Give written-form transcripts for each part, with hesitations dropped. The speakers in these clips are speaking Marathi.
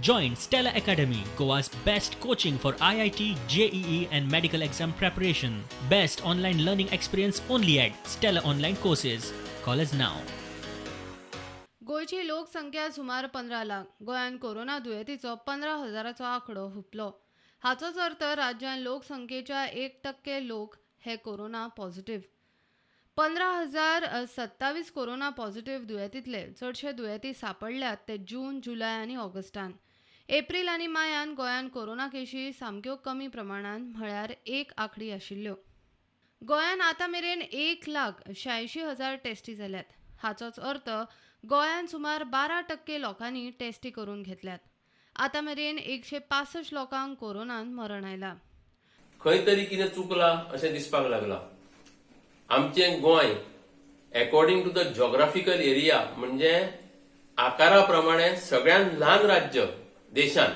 Join Stella Academy, Goa's best coaching for IIT, JEE and medical exam preparation. Best online learning experience only at Stella Online Courses. Call us now. गोयची लोकसंख्या सुमार 15 लाख. गोंयान कोरोना दुयेंतीचो 15,000चो आंकडो हुंपलो. हाचोच अर्थ राज्यान लोकसंख्येच्या 1% लोक हे कोरोना पॉझिटिव्ह. 15,027 कोरोना पॉझिटिव्ह दुयेंतींतले चडशे दुयेंती सापडल्यात ते जून, जुलय आनी ऑगस्टान. एप्रिल आनी मायान गोंयान कोरोना केशी सामक्यो कमी प्रमाणात म्हळ्यार एक आंकडी आशिल्ल्यो. गोंयान आतां मेरेन 1,86,000 टेस्टी जाल्यात. हाचोच अर्थ गोंयान सुमार 12% लोकांनी टेस्टी करून घेतल्यात. आतां मेरेन 165 लोकांक कोरोनान मरण आयला. खंय तरी कितें चुकलां अशें दिसपाक लागलां. आमचें Goem according to the geographical area म्हणजे आकारा प्रमाणे सगळ्यात ल्हान राज्य देशान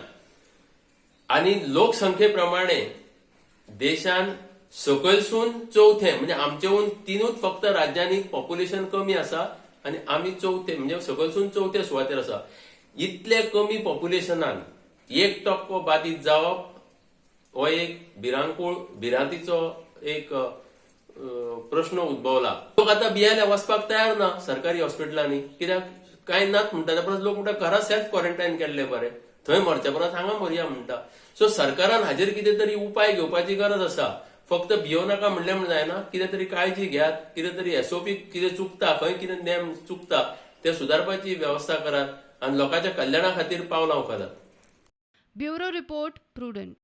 आणि लोकसंख्ये प्रमाणे देशान सकयलसून चौथे म्हणजे आमचेहून तीनूच फक्त राज्यांनी पॉप्युलेशन कमी आसा आणि आमी चौथे म्हणजे सकयलसून चौथे सुवातेर आसा. इतले कमी पॉप्युलेशनान 1% बाधित जावप हो एक भिरांतीचो एक प्रश्न उद्भवला. लोक आता बियाल्या वचपाक तयार ना सरकारी हॉस्पिटलांनी. कित्याक कांय नात म्हणटा परस लोक म्हणटा घरा सेल्फ क्वॉरंटायन केल्ले बरे, थंय मरच्या परस हांगा मरया म्हणटा. सो सरकारान हाजेर कितें तरी उपाय घेवपाची गरज आसा. फक्त भियों नाका म्हणलें म्हण जायना. कितें तरी काळजी घेयात. कितें तरी एसओपी कितें चुकता, खंय कितें नेम चुकता ते सुदारपाची व्यवस्था करात आणि लोकांच्या कल्याणा खातीर पावलां उखलात. Bureau report, prudent.